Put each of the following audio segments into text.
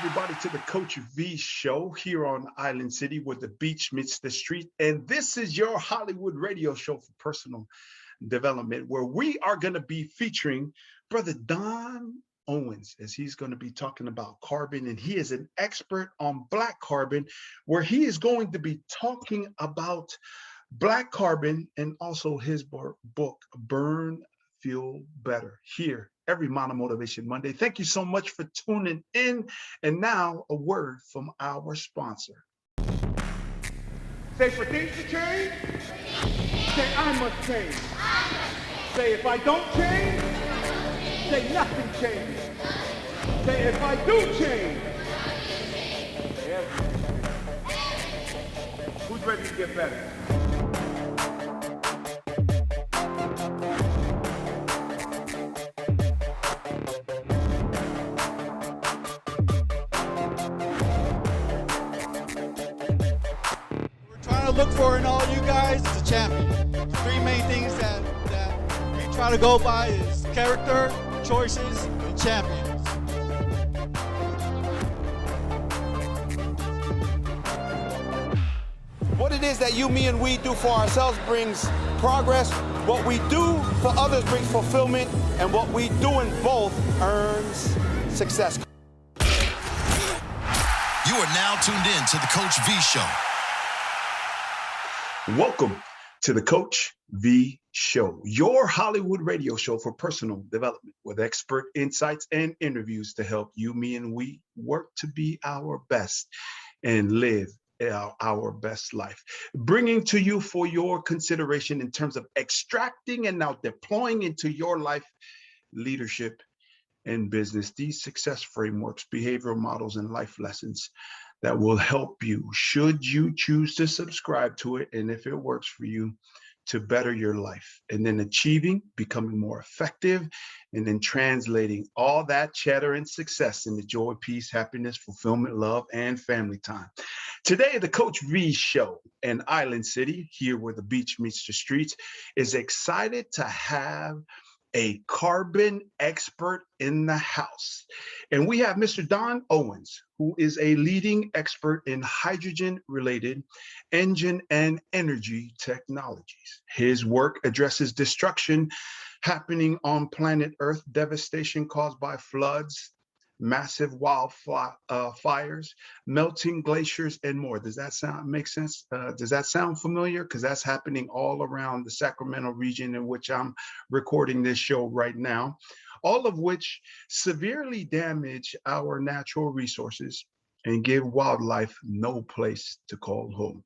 everybody, to the Coach V Show here on Island City, where the beach meets the street. And this is your Hollywood radio show for personal development, where we are going to be featuring Brother Don Owens, as he's going to be talking about carbon. And he is an expert on black carbon, where he is going to be talking about black carbon and also his book, Burn, Feel Better, here every Motivation Monday. Thank you so much for tuning in. And now a word from our sponsor. Say, for things to change, say, I must change. Say, if I don't change, say, nothing changes. Say, if I do change, say, everything. Who's ready to get better? Look for in all you guys is a champion. The three main things that we try to go by is character, choices, and champions. What it is that you, me, and we do for ourselves brings progress. What we do for others brings fulfillment, and what we do in both earns success. You are now tuned in to the Coach V Show. Welcome to the Coach V Show, your Hollywood radio show for personal development with expert insights and interviews to help you, me, and we work to be our best and live our best life. Bringing to you for your consideration in terms of extracting and now deploying into your life, leadership, and business, these success frameworks, behavioral models, and life lessons that will help you, should you choose to subscribe to it, and if it works for you, to better your life, and then achieving, becoming more effective, and then translating all that cheddar and success into joy, peace, happiness, fulfillment, love, and family time. Today, the Coach V Show in Island City, here where the beach meets the streets, is excited to have a carbon expert in the house. And we have Mr. Don Owens, who is a leading expert in hydrogen-related engine and energy technologies. His work addresses destruction happening on planet Earth, devastation caused by floods, massive wildfires, melting glaciers, and more. Does that make sense? Does that sound familiar? Because that's happening all around the Sacramento region in which I'm recording this show right now, all of which severely damage our natural resources and give wildlife no place to call home.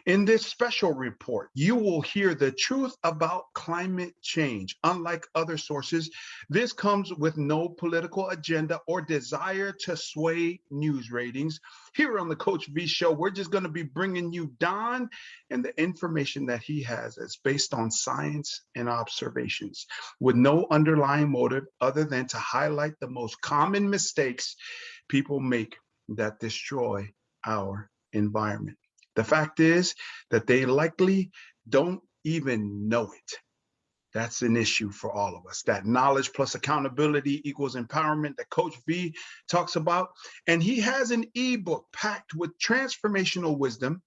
In this special report, you will hear the truth about climate change. Unlike other sources, this comes with no political agenda or desire to sway news ratings. Here on the Coach V Show, we're just going to be bringing you Don and the information that he has that's based on science and observations, with no underlying motive other than to highlight the most common mistakes people make that destroy our environment. The fact is that they likely don't even know it. That's an issue for all of us. That knowledge plus accountability equals empowerment that Coach V talks about. And he has an ebook packed with transformational wisdom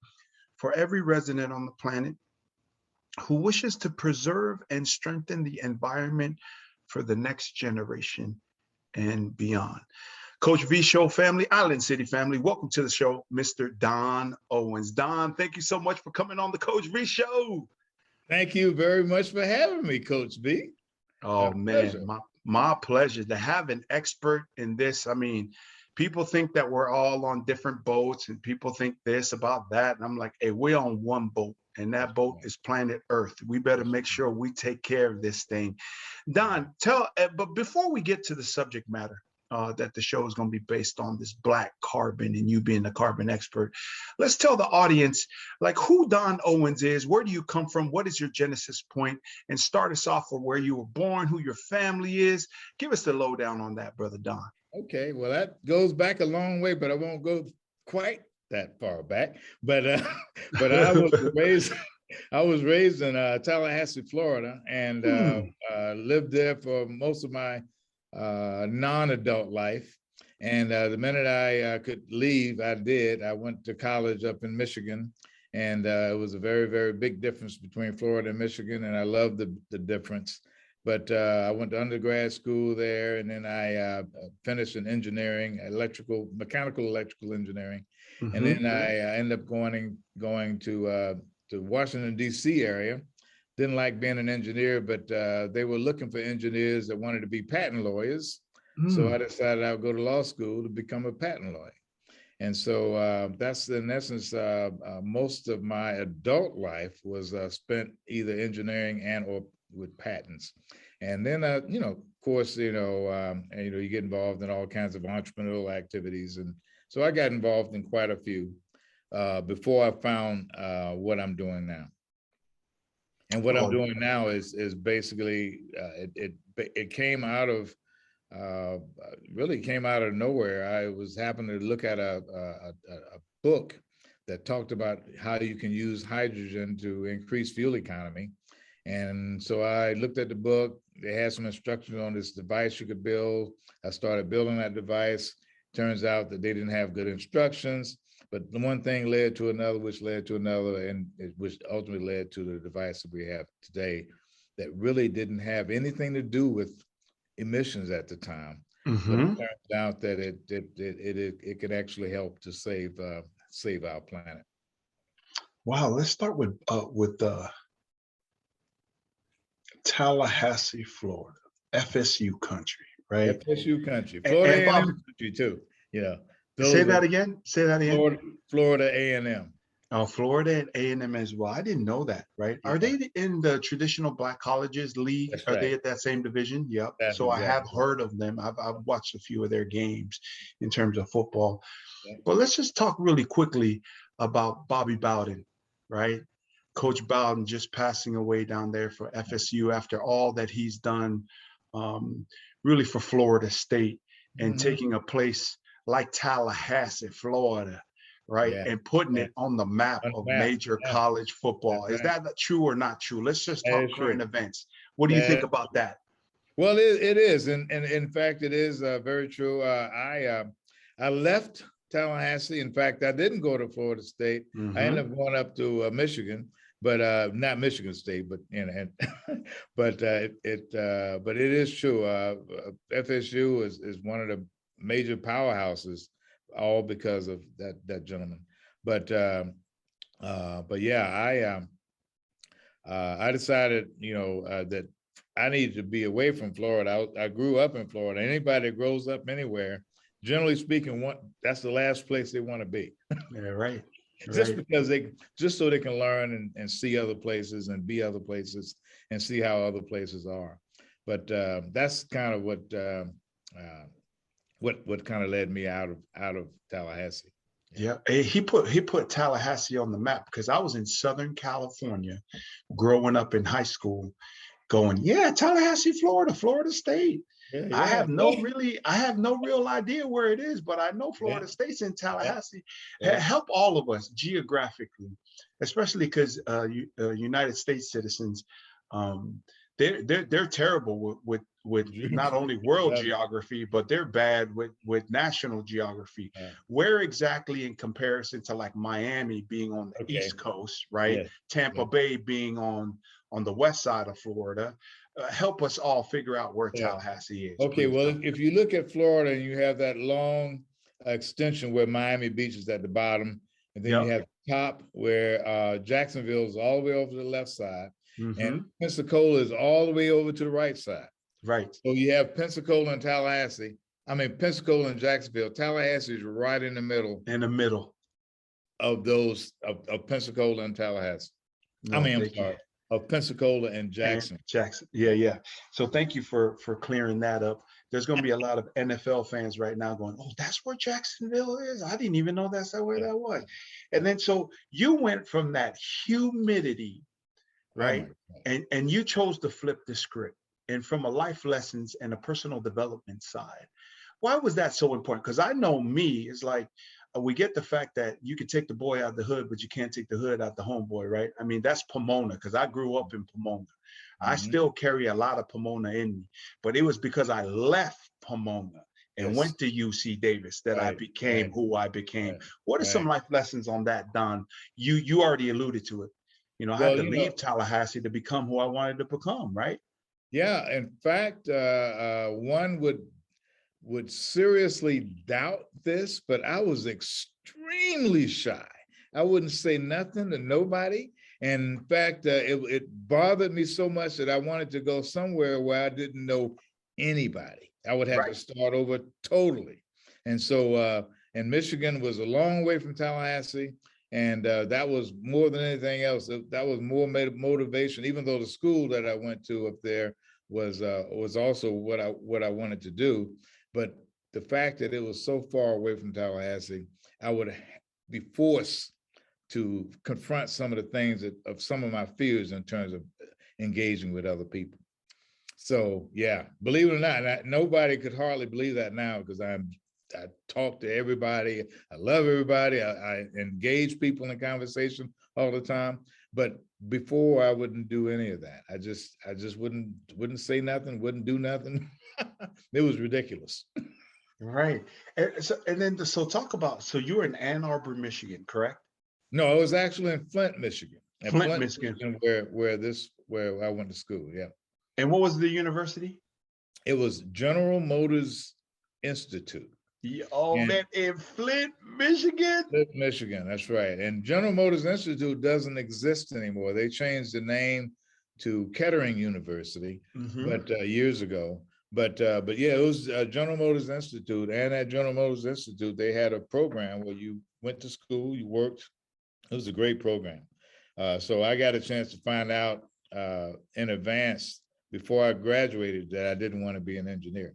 for every resident on the planet who wishes to preserve and strengthen the environment for the next generation and beyond. Coach V Show family, Island City family, welcome to the show, Mr. Don Owens. Don, thank you so much for coming on the Coach V Show. Thank you very much for having me, Coach V. Oh, man, my pleasure to have an expert in this. I mean, people think that we're all on different boats and people think this about that. And I'm like, hey, we're on one boat, and that boat is planet Earth. We better make sure we take care of this thing. Don, but before we get to the subject matter, that the show is going to be based on, this black carbon and you being the carbon expert, let's tell the audience like who Don Owens is, where do you come from, what is your genesis point, and start us off with where you were born, who your family is. Give us the lowdown on that, Brother Don. Okay, well, that goes back a long way, but I won't go quite that far back. But I was raised in Tallahassee, Florida, and lived there for most of my non-adult life. And the minute I could leave, I did. I went to college up in Michigan, and it was a very, very big difference between Florida and Michigan, and I loved the difference. But I went to undergrad school there, and then I finished in engineering, mechanical electrical engineering, and then I ended up going to Washington D.C. area. Didn't like being an engineer, but they were looking for engineers that wanted to be patent lawyers. So I decided I would go to law school to become a patent lawyer. And so that's in essence, most of my adult life was spent either engineering and or with patents. And then, of course, you get involved in all kinds of entrepreneurial activities. And so I got involved in quite a few before I found what I'm doing now. And what I'm doing now is basically, it came out of, really came out of nowhere. I was happening to look at a book that talked about how you can use hydrogen to increase fuel economy. And so I looked at the book. They had some instructions on this device you could build. I started building that device. Turns out that they didn't have good instructions, but the one thing led to another, which led to another, and which ultimately led to the device that we have today that really didn't have anything to do with emissions at the time. But it turns out that it could actually help to save our planet. Wow, let's start with Tallahassee, Florida, FSU country, right? FSU country, Florida A&M country too. Say that again. Say that again. Florida A&M. Oh, Florida and A&M as well. I didn't know that, right? Yeah. Are they in the traditional Black colleges league? That's Are they at that same division? Yep. That's so exactly. I have heard of them. I've watched a few of their games in terms of football. Yeah. But let's just talk really quickly about Bobby Bowden, right? Coach Bowden just passing away down there for FSU after all that he's done really for Florida State and taking a place like Tallahassee, Florida, right? Yeah. And putting it on the map of major college football. Is that true or not true? Let's just talk current events. What do you think about that? Well, it is. And in fact, it is very true. I left Tallahassee. In fact, I didn't go to Florida State. I ended up going up to Michigan, but not Michigan State, but but it is true. FSU is one of the major powerhouses, all because of that gentleman. But yeah, I decided, that I needed to be away from Florida. I grew up in Florida. Anybody that grows up anywhere, generally speaking, that's the last place they want to be. Yeah, right. Just so they can learn and see other places and be other places and see how other places are. But that's kind of what kind of led me out of Tallahassee. Yeah, he put Tallahassee on the map because I was in Southern California growing up in high school going, yeah, Tallahassee, Florida State. Yeah. I have no real idea where it is, but I know Florida State's in Tallahassee. Yeah. Help all of us geographically, especially because United States citizens, they're terrible with not only world geography, but they're bad with national geography. Yeah. Where exactly in comparison to like Miami being on the East Coast, right? Yeah. Tampa Bay being on the west side of Florida. Help us all figure out where Tallahassee is. Okay, well, if you look at Florida and you have that long extension where Miami Beach is at the bottom, and then you have the top where Jacksonville is all the way over to the left side, and Pensacola is all the way over to the right side. Right. So you have Pensacola and Pensacola and Jacksonville. Tallahassee is right in the middle. In the middle of those of Pensacola and Tallahassee. I'm sorry. Of Pensacola and Jackson. Yeah. So thank you for clearing that up. There's going to be a lot of NFL fans right now going, oh, that's where Jacksonville is? I didn't even know that's where that was. And then so you went from that humidity, right? And you chose to flip the script. And from a life lessons and a personal development side, why was that so important? Because I know me, it's like, we get the fact that you can take the boy out the hood, but you can't take the hood out the homeboy, right? I mean, that's Pomona, because I grew up in Pomona. I still carry a lot of Pomona in me, but it was because I left Pomona and Yes. went to UC Davis that I Right, became right, who I became. right, What are some right. life lessons on that, Don? You already alluded to it. I had Well, to leave Tallahassee to become who I wanted to become, right? yeah. In fact, one would seriously doubt this, but I was extremely shy. I wouldn't say nothing to nobody. And in fact, it bothered me so much that I wanted to go somewhere where I didn't know anybody. I would have to Right. start over totally. And so, and Michigan was a long way from Tallahassee. And that was more than anything else. That was more motivation, even though the school that I went to up there was also what I wanted to do. But the fact that it was so far away from Tallahassee, I would be forced to confront some of the things of some of my fears in terms of engaging with other people. So yeah, believe it or not, nobody could hardly believe that now because I talk to everybody. I love everybody. I engage people in conversation all the time. But before, I wouldn't do any of that. I just wouldn't say nothing, wouldn't do nothing. It was ridiculous. Right. So talk about, so you were in Ann Arbor, Michigan, correct? No, I was actually in Flint, Michigan. At Flint, Michigan. where I went to school. Yeah. And what was the university? It was General Motors Institute. Yeah, oh And man, in Flint, Michigan. Flint, Michigan, that's right. And General Motors Institute doesn't exist anymore. They changed the name to Kettering University, but years ago. But yeah, it was General Motors Institute, and at General Motors Institute, they had a program where you went to school, you worked. It was a great program. So I got a chance to find out in advance before I graduated that I didn't want to be an engineer.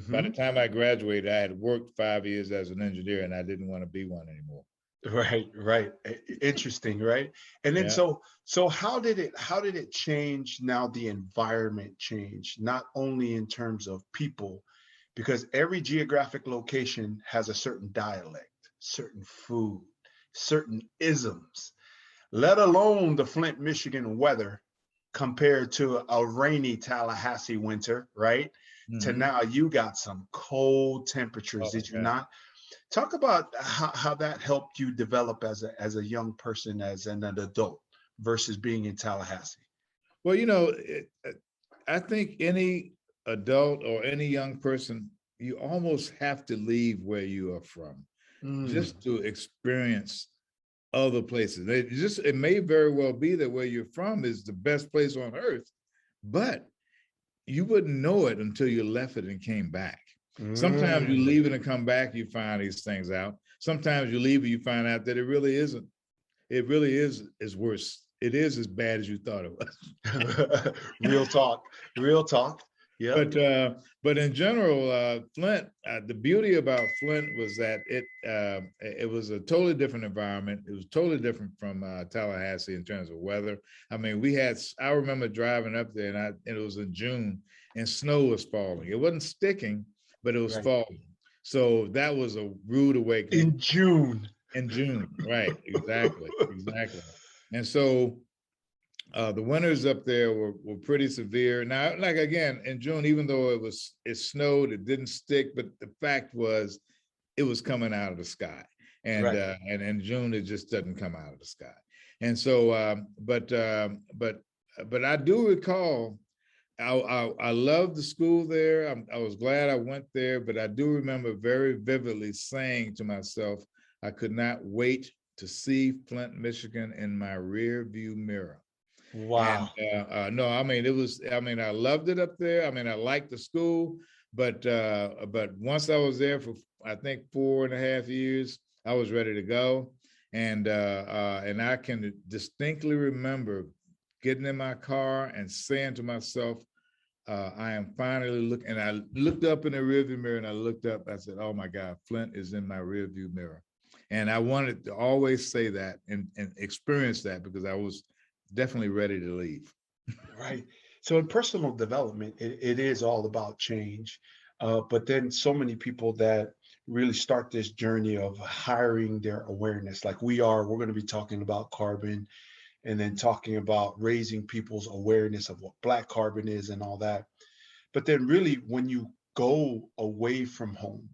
By the time I graduated, I had worked 5 years as an engineer, and I didn't want to be one anymore. Right. Interesting, right? And then Yeah. so how did it change now the environment changed, not only in terms of people, because every geographic location has a certain dialect, certain food, certain isms, let alone the Flint, Michigan weather compared to a rainy Tallahassee winter, right? To now you got some cold temperatures, Oh, did you yeah. not? Talk about how that helped you develop as a young person, as an adult, versus being in Tallahassee. Well, I think any adult or any young person, you almost have to leave where you are from just to experience other places. It may very well be that where you're from is the best place on earth, but you wouldn't know it until you left it and came back. Sometimes you leave it and come back, you find these things out. Sometimes you leave it, you find out that it really isn't. It really is worse. It is as bad as you thought it was. Real talk. Yeah. But in general, Flint, the beauty about Flint was that it was a totally different environment. It was totally different from Tallahassee in terms of weather. I mean, I remember driving up there, and it was in June, and snow was falling. It wasn't sticking, but it was falling. So that was a rude awakening. In June. In June, right? Exactly. And so the winters up there were pretty severe. Now, like again, in June, even though it snowed, it didn't stick, but the fact was it was coming out of the sky. And and in June, it just doesn't come out of the sky. And so, but I do recall, I loved the school there. I was glad I went there, but I do remember very vividly saying to myself, I could not wait to see Flint, Michigan in my rear view mirror. Wow. And, no, I mean, I loved it up there. I mean, I liked the school, but once I was there for, I think, 4.5 years, I was ready to go. And I can distinctly remember getting in my car and saying to myself, I am finally looking, and I looked up in the rearview mirror, and I looked up, I said, oh my God, Flint is in my rearview mirror. And I wanted to always say that and experience that, because I was definitely ready to leave. Right. So in personal development, it is all about change. But then so many people that really start this journey of hiring their awareness, like we're going to be talking about carbon, and then talking about raising people's awareness of what Black carbon is and all that. But then really, when you go away from home,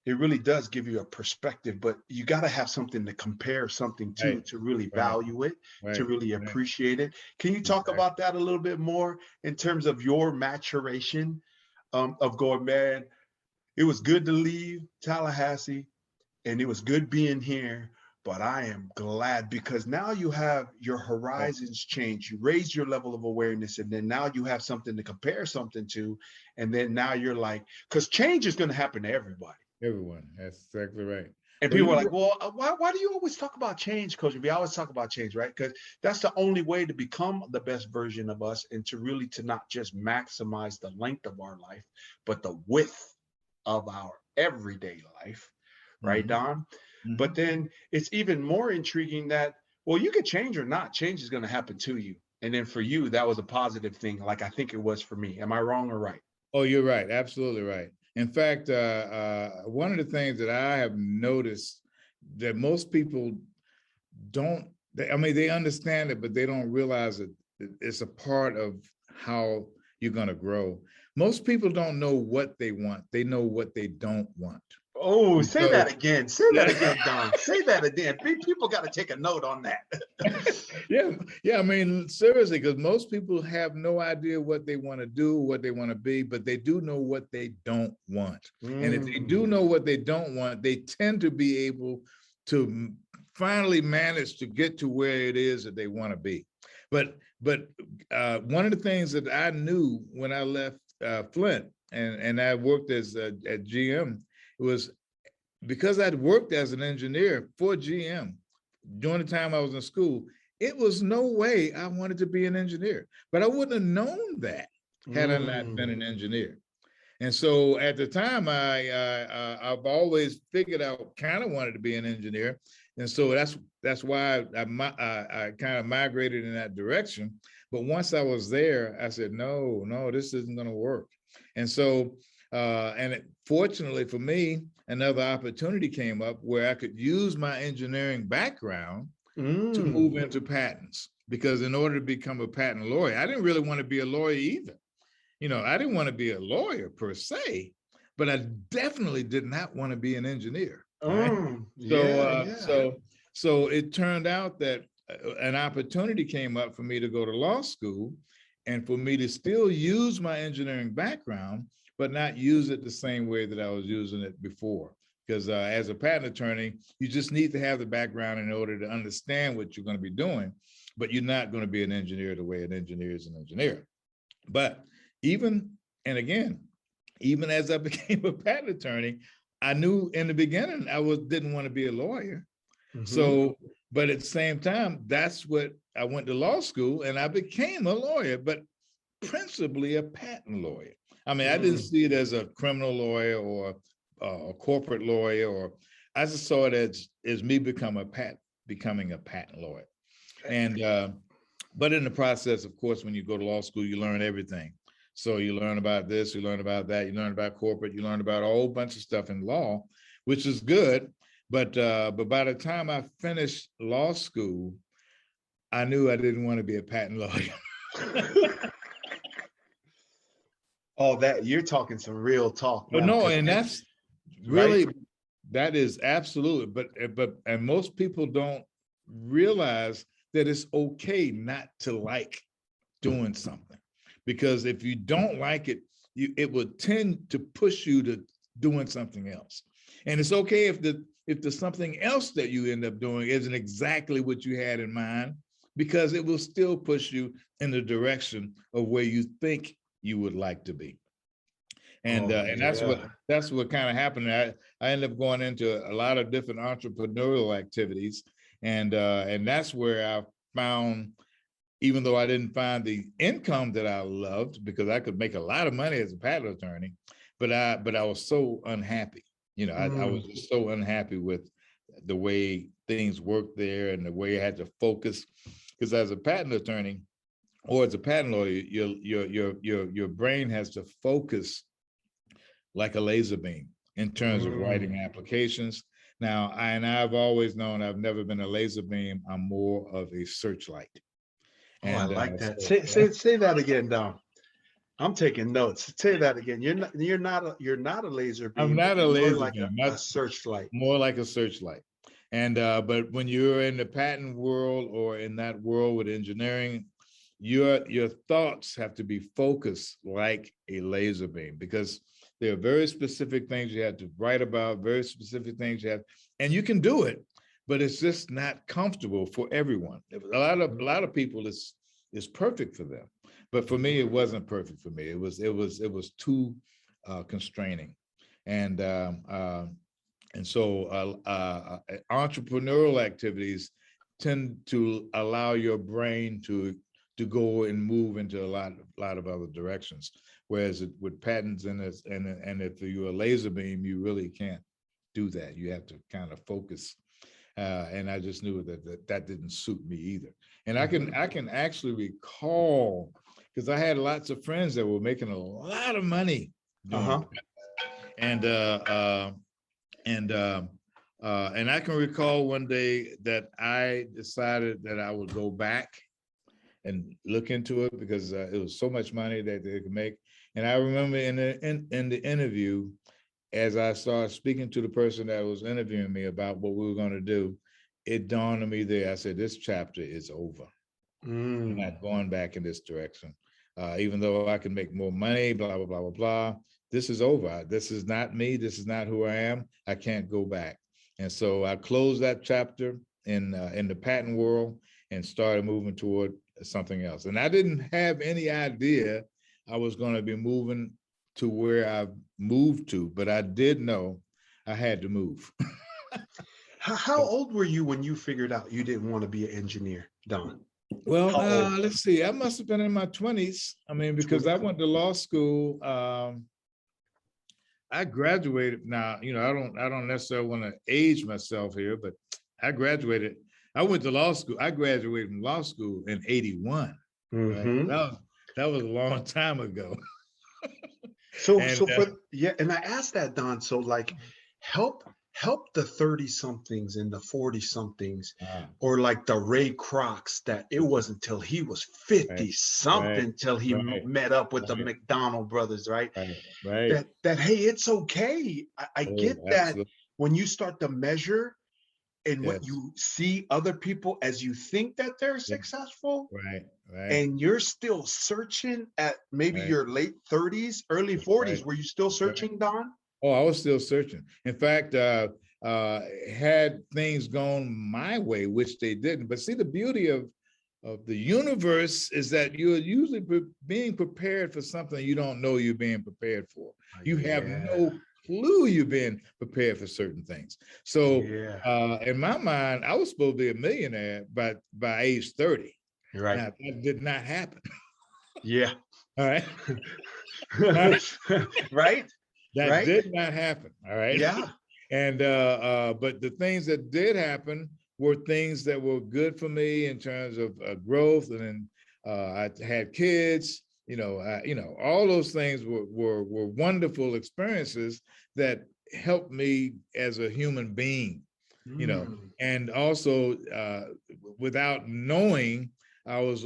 it really does give you a perspective, but you got to have something to compare something Right, to really right, value it, to right, really right. appreciate it. Can you talk Exactly. about that a little bit more in terms of your maturation of going, man, it was good to leave Tallahassee and it was good being here, but I am glad because now you have your Right. horizons change. You raise your level of awareness, and then now you have something to compare something to. And then now you're like, because change is going to happen to everybody. Everyone, that's exactly right. And Well, people are you like, well, why do you always talk about change, Coach? We always talk about change, right? Because that's the only way to become the best version of us and to really to not just maximize the length of our life, but the width of our everyday life, right, Mhm, Don? But mhm. then it's even more intriguing that, well, you could change or not, change is going to happen to you. And then for you, that was a positive thing, like I think it was for me. Am I wrong or right? Oh, you're right. Absolutely right. In fact, one of the things that I have noticed that most people don't, I mean, they understand it, but they don't realize it. It's a part of how you're going to grow. Most people don't know what they want. They know what they don't want. Oh, And say so, that again. Say that again, Don. Say that again. People got to take a note on that. yeah, yeah. I mean, seriously, because most people have no idea what they want to do, what they want to be, but they do know what they don't want. And if they do know what they don't want, they tend to be able to finally manage to get to where it is that they want to be. But one of the things that I knew when I left Flint and I worked as at GM was because I'd worked as an engineer for GM during the time I was in school, it was no way I wanted to be an engineer, but I wouldn't have known that had I not been Mm. an engineer. And so at the time, I've always figured out kind of wanted to be an engineer, and so that's why I kind of migrated in that direction. But once I was there, I said, no, this isn't going to work. And so, fortunately for me, another opportunity came up where I could use my engineering background to move Mm. into patents. Because in order to become a patent lawyer, I didn't really want to be a lawyer either. I didn't want to be a lawyer per se, but I definitely did not want to be an engineer. Right. So, Yeah, yeah. so it turned out that an opportunity came up for me to go to law school and for me to still use my engineering background, but not use it the same way that I was using it before. Because as a patent attorney, you just need to have the background in order to understand what you're going to be doing, but you're not going to be an engineer the way an engineer is an engineer. But even, and again, even as I became a patent attorney, I knew in the beginning didn't want to be a lawyer. Mm-hmm. So, but at the same time, that's what I went to law school and I became a lawyer, but principally a patent lawyer. I mean, I didn't Mm. see it as a criminal lawyer or a corporate lawyer, or I just saw it as me becoming a patent lawyer. And but in the process, of course, when you go to law school, you learn everything. So you learn about this, you learn about that, you learn about corporate, you learn about a whole bunch of stuff in law, which is good. But by the time I finished law school, I knew I didn't want to be a patent lawyer. Oh, that you're talking some real talk But now, no, 'cause and that's right? really, that is absolutely, and most people don't realize that it's okay not to like doing something, because if you don't like it, it would tend to push you to doing something else. And it's okay if the something else that you end up doing isn't exactly what you had in mind, because it will still push you in the direction of where you think you would like to be. And Oh, and yeah. that's what kind of happened. I ended up going into a lot of different entrepreneurial activities, and that's where I found, even though I didn't find the income that I loved, because I could make a lot of money as a patent attorney, but I was so unhappy. I was Mm. just so unhappy with the way things worked there and the way I had to focus. Because as a patent attorney or as a patent lawyer, your brain has to focus like a laser beam in terms of Mm. writing applications. Now, I've always known I've never been a laser beam. I'm more of a searchlight. Oh, I And like that. so Say that again, Don. I'm taking notes. Say that again. You're not a laser I'm beam, but not a you're more laser like beam, a searchlight. more like a searchlight. And but when you're in the patent world or in that world with engineering, your thoughts have to be focused like a laser beam, because there are very specific things you have to write about, very specific things you have, and you can do it, but it's just not comfortable for everyone. A lot of people is perfect for them, but for me it wasn't perfect for me. It was too constraining, and so entrepreneurial activities tend to allow your brain to go and move into a lot of other directions. Whereas with patents and if you're a laser beam, you really can't do that. You have to kind of focus. And I just knew that didn't suit me either. And I can actually recall, because I had lots of friends that were making a lot of money doing that. And I can recall one day that I decided that I would go back and look into it, because it was so much money that they could make. And I remember in the interview, as I started speaking to the person that was interviewing me about what we were going to do, it dawned on me there. I said, this chapter is over. I'm not going back in this direction. Even though I can make more money, blah, blah, blah, blah, blah. This is over. This is not me. This is not who I am. I can't go back. And so I closed that chapter in the patent world and started moving toward something else. And I didn't have any idea I was going to be moving to where I moved to, but I did know I had to move. How old were you when you figured out you didn't want to be an engineer, Don? Well, let's see. I must have been in my 20s. I mean, because I went to law school. I graduated. Now, I don't necessarily want to age myself here, but I graduated. I went to law school. I graduated from law school in 81. Right? That was a long time ago. And I asked that, Don. So like, help the 30 somethings and the 40 somethings, or like the Ray Krocs, that it wasn't till he was 50 something till he met up with the McDonald brothers, right? Right. That hey, it's okay. I get that when you start to measure and what you see other people as you think that they're successful, right, and you're still searching at maybe your late 30s, early 40s. Were you still searching, Don? Oh, I was still searching. In fact, had things gone my way, which they didn't. But see, the beauty of the universe is that you're usually being prepared for something you don't know you're being prepared for. You have no clue you're being prepared for certain things. So in my mind, I was supposed to be a millionaire by age 30. Right. Now, that did not happen. All right. Right. That did not happen. All right. Yeah. And but the things that did happen were things that were good for me in terms of growth. And then I had kids. All those things were wonderful experiences that helped me as a human being. And also without knowing, I was,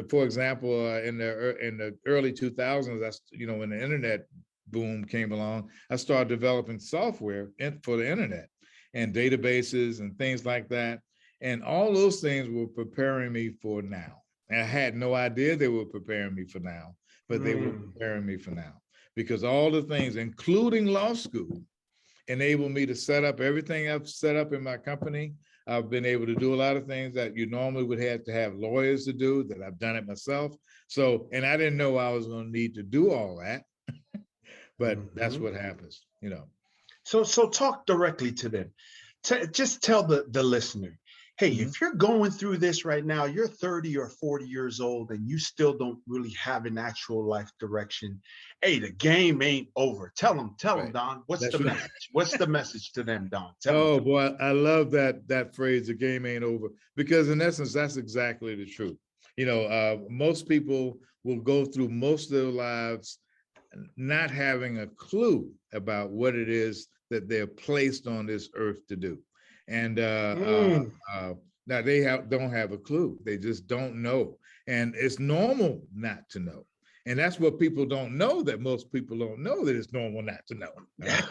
for example, in the early 2000s, when the internet boom came along, I started developing software for the internet and databases and things like that. And all those things were preparing me for now. And I had no idea they were preparing me for now, but they were preparing me for now, because all the things, including law school, enabled me to set up everything I've set up in my company. I've been able to do a lot of things that you normally would have to have lawyers to do, that I've done it myself. So, and I didn't know I was going to need to do all that, but that's what happens, So talk directly to them. Just tell the listener, hey, if you're going through this right now, you're 30 or 40 years old and you still don't really have an actual life direction. Hey, the game ain't over. Tell them, Don, what's the message? What's the message to them, Don? Tell them. Boy, I love that phrase, the game ain't over, because in essence, that's exactly the truth. Most people will go through most of their lives not having a clue about what it is that they're placed on this earth to do. And now they don't have a clue. They just don't know. And it's normal not to know. And that's what people don't know, that most people don't know, that it's normal not to know. Right?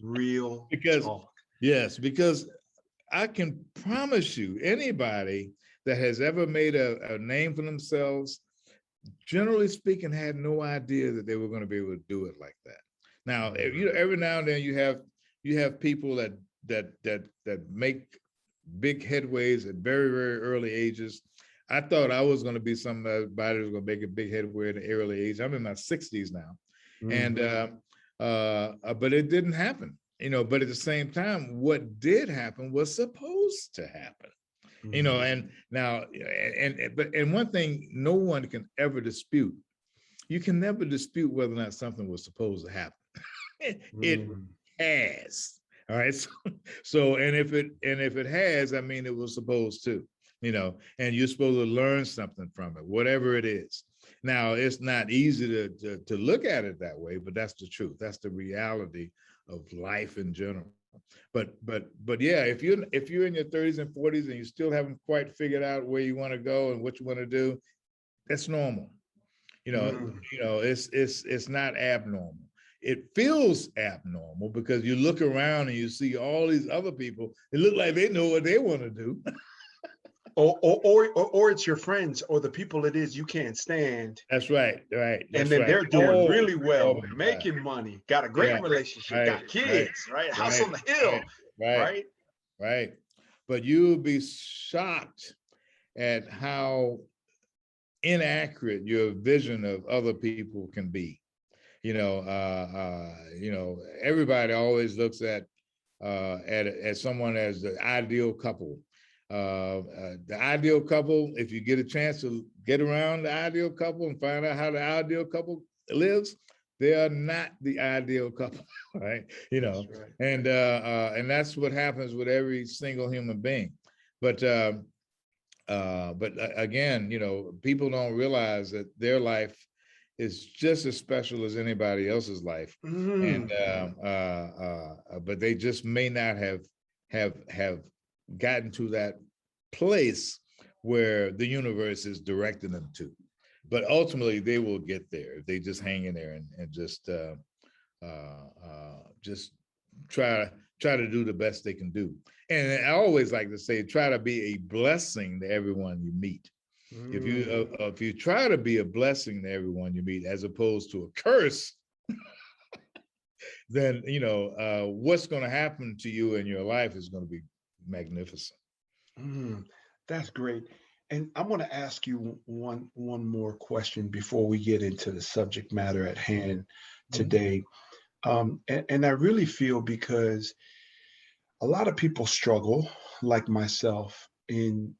Real Because, talk. yes, because I can promise you, anybody that has ever made a name for themselves, generally speaking, had no idea that they were going to be able to do it like that. Now, every now and then you have people that make big headways at very, very early ages. I thought I was going to be somebody who was going to make a big headway at an early age. I'm in my 60s now, and but it didn't happen. But at the same time, what did happen was supposed to happen. And now, and one thing no one can ever dispute, you can never dispute whether or not something was supposed to happen. It has. All right. So, and if it has, I mean, it was supposed to, and you're supposed to learn something from it, whatever it is. Now, it's not easy to look at it that way, but that's the truth. That's the reality of life in general. But yeah, if you're in your 30s and 40s and you still haven't quite figured out where you want to go and what you want to do, that's normal. It's not abnormal. It feels abnormal because you look around and you see all these other people. It look like they know what they want to do. or it's your friends or the people it is you can't stand. That's right. Right. And then they're doing really well, making God. money, got a great relationship, got kids, right? House on the hill, right. But you'll be shocked at how inaccurate your vision of other people can be. Everybody always looks at someone as the ideal couple. The ideal couple, if you get a chance to get around the ideal couple and find out how the ideal couple lives, they are not the ideal couple, right? That's right. And that's what happens with every single human being. But again, people don't realize that their life is just as special as anybody else's life, and but they just may not have gotten to that place where the universe is directing them to. But ultimately, they will get there if they just hang in there and just try to do the best they can do. And I always like to say, try to be a blessing to everyone you meet. If you try to be a blessing to everyone you meet, as opposed to a curse, then what's going to happen to you in your life is going to be magnificent. That's great. And I want to ask you one more question before we get into the subject matter at hand today. And I really feel, because a lot of people struggle, like myself, in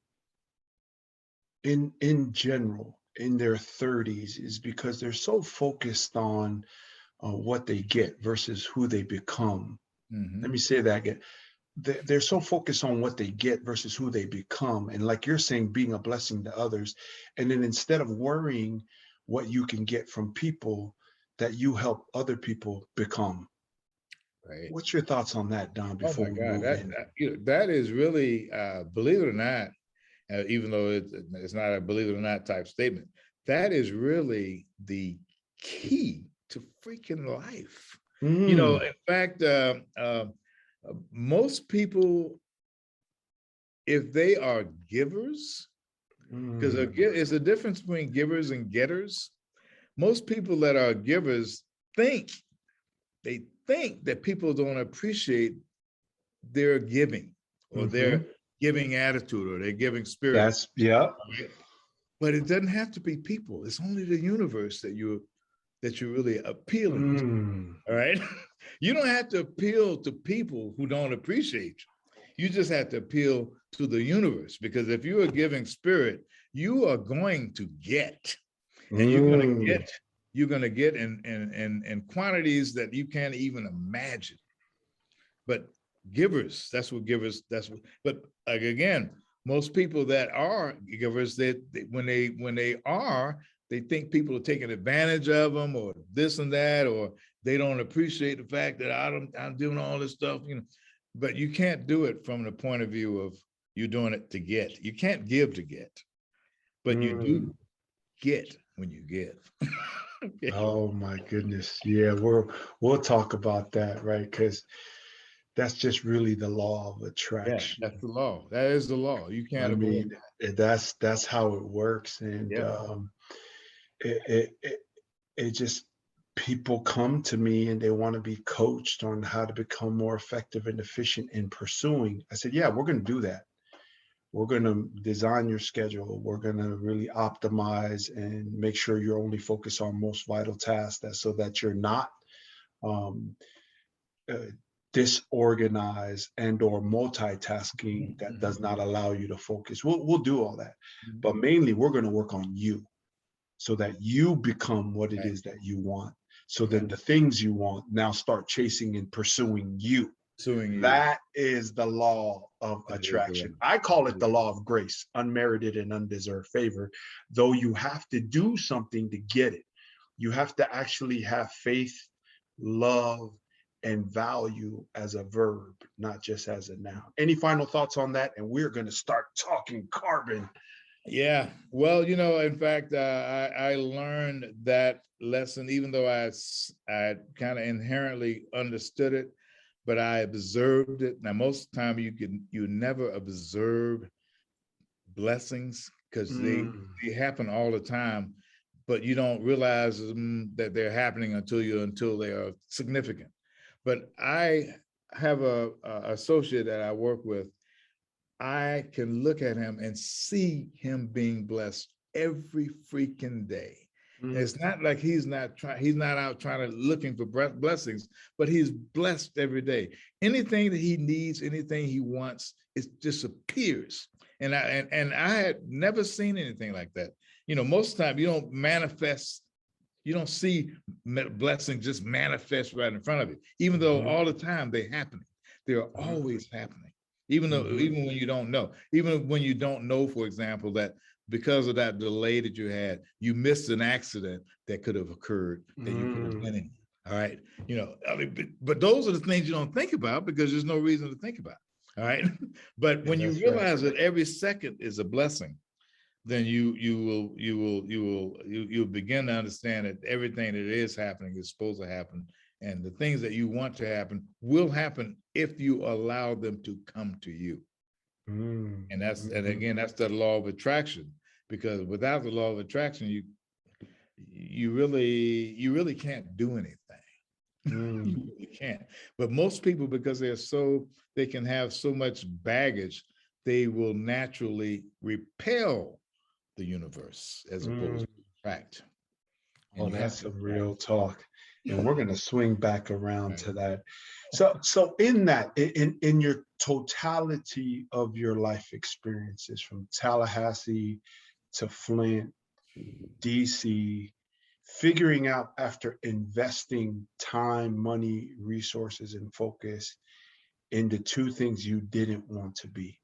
general, in their 30s, is because they're so focused on what they get versus who they become. Let me say that again. They're so focused on what they get versus who they become. And like you're saying, being a blessing to others. And then instead of worrying what you can get from people, that you help other people become. Right. What's your thoughts on that, Don, before we move in? That is really, believe it or not, even though it's not a believe it or not type statement, that is really the key to freaking life. In fact, most people, if they are givers, because it's a difference between givers and getters. Most people that are givers think that people don't appreciate their giving or their giving attitude or their giving spirit. But it doesn't have to be people. It's only the universe that you're really appealing to. All right. You don't have to appeal to people who don't appreciate you. You just have to appeal to the universe, because if you're a giving spirit, you are going to get, and you're going to get in quantities that you can't even imagine. But givers, but again, most people that are givers, when they think people are taking advantage of them or this and that, or they don't appreciate the fact that I'm doing all this stuff, but you can't do it from the point of view of you doing it to get. You can't give to get, but you do get when you give. Oh my goodness. Yeah, we'll talk about that, right? Because that's just really the law of Yeah, that's attraction. the law. That is the law. You I can't avoid mean, that. that's how it works, and Yeah. it, it it it just people come to me and they want to be coached on how to become more effective and efficient in pursuing. I said, yeah, we're going to do that. We're going to design your schedule. We're going to really optimize and make sure you're only focused on most vital tasks, that so that you're not um, uh, disorganized and or multitasking that does not allow you to focus. We'll do all that, but mainly we're going to work on you so that you become what it Right. is that you want. So Yeah. then the things you want now start chasing and pursuing you. Suing you. That is the law of That is the law. attraction. I call it the law of grace, unmerited and undeserved favor, though you have to do something to get it. You have to actually have faith, love, and value as a verb, not just as a noun. Any final thoughts on that? And we're going to start talking carbon. Yeah. Well, in fact, I learned that lesson, even though I kind of inherently understood it, but I observed it. Now, most of the time you never observe blessings because they happen all the time, but you don't realize that they're happening until they are significant. But I have a associate that I work with. I can look at him and see him being blessed every freaking day. And it's not like he's not out trying to looking for blessings, but he's blessed every day. Anything that he needs, anything he wants, it just appears. And I had never seen anything like that. Most of the time you don't manifest, you don't see blessings just manifest right in front of you, even though all the time they're happening. They're always happening. Even when you don't know, for example, that because of that delay that you had, you missed an accident that could have occurred that you could have been in. All right. But those are the things you don't think about because there's no reason to think about. All right. But when you realize that every second is a blessing, then you'll begin to understand that everything that is happening is supposed to happen. And the things that you want to happen will happen if you allow them to come to you. And again, that's the law of attraction, because without the law of attraction, you really can't do anything. You really can't. But most people, because they can have so much baggage, they will naturally repel the universe as opposed to attract. Oh, that's some real talk. And we're going to swing back around to that. So in that, in your totality of your life experiences from Tallahassee to Flint, DC, figuring out after investing time, money, resources, and focus into two things you didn't want to be,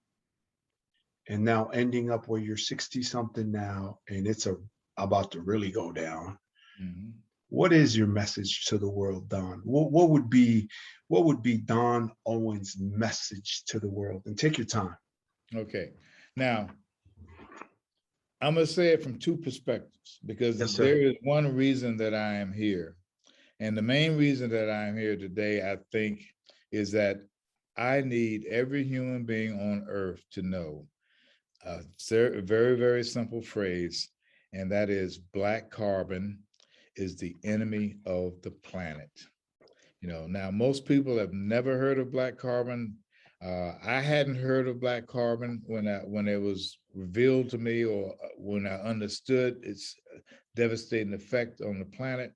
and now ending up where you're 60 something now and it's about to really go down. What is your message to the world, Don? What would be Don Owens' message to the world? And take your time. Okay. Now, I'm going to say it from two perspectives, because Yes, there is one reason that I am here. And the main reason that I'm here today, I think, is that I need every human being on earth to know a very, very simple phrase, and that is black carbon is the enemy of the planet. Now most people have never heard of black carbon. I hadn't heard of black carbon when it was revealed to me, or when I understood its devastating effect on the planet.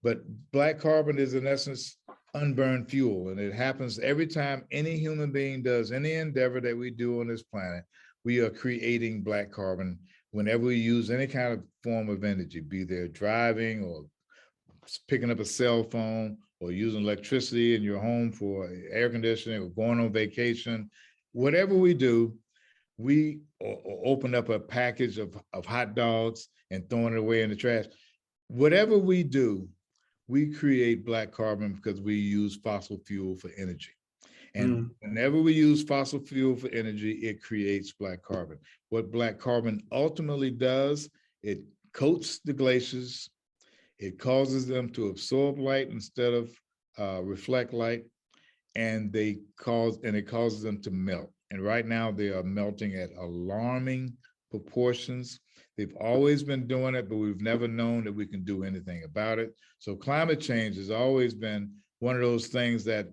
But black carbon is, in essence, unburned fuel, and it happens every time any human being does any endeavor that we do on this planet. We are creating black carbon whenever we use any kind of form of energy, be there driving or picking up a cell phone or using electricity in your home for air conditioning or going on vacation. Whatever we do, we open up a package of hot dogs and throwing it away in the trash. Whatever we do, we create black carbon because we use fossil fuel for energy. And whenever we use fossil fuel for energy, it creates black carbon. What black carbon ultimately does, it coats the glaciers. It causes them to absorb light instead of reflect light, and it causes them to melt. And right now they are melting at alarming proportions. They've always been doing it, but we've never known that we can do anything about it. So climate change has always been one of those things that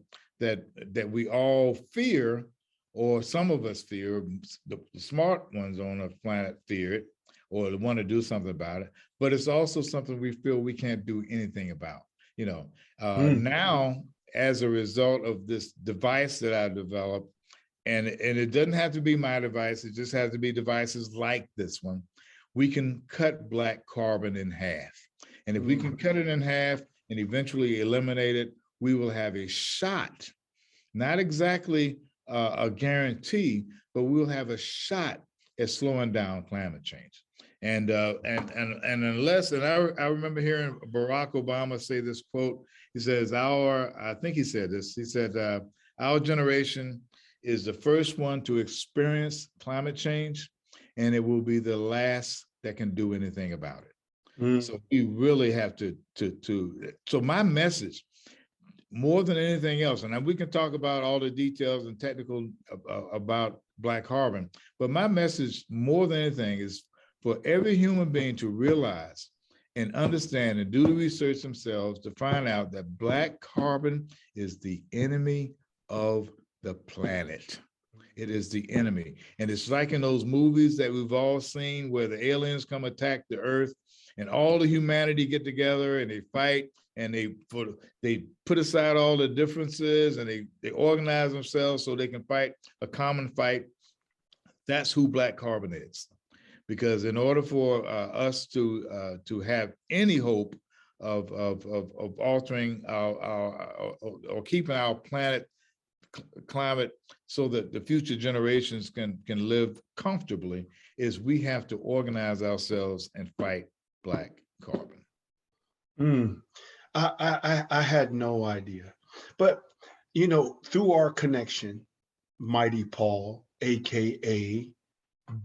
we all fear, or some of us fear. The smart ones on the planet fear it, or want to do something about it. But it's also something we feel we can't do anything about. Now, as a result of this device that I developed, and it doesn't have to be my device, it just has to be devices like this one, we can cut black carbon in half. And if we can cut it in half and eventually eliminate it, we will have a shot, not exactly a guarantee, but we'll have a shot at slowing down climate change. And unless, and I remember hearing Barack Obama say this quote. He says, I think he said this, he said, our generation is the first one to experience climate change, and it will be the last that can do anything about it. So we really have to, so my message, more than anything else, and we can talk about all the details and technical about black carbon, but my message more than anything is for every human being to realize and understand and do the research themselves to find out that black carbon is the enemy of the planet. It is the enemy. And it's like in those movies that we've all seen where the aliens come attack the earth and all the humanity get together and they fight and they put aside all the differences and they organize themselves so they can fight a common fight. That's who black carbon is. Because in order for us to have any hope of altering or keeping our planet climate so that the future generations can live comfortably, is we have to organize ourselves and fight black carbon. I had no idea, but through our connection, Mighty Paul, aka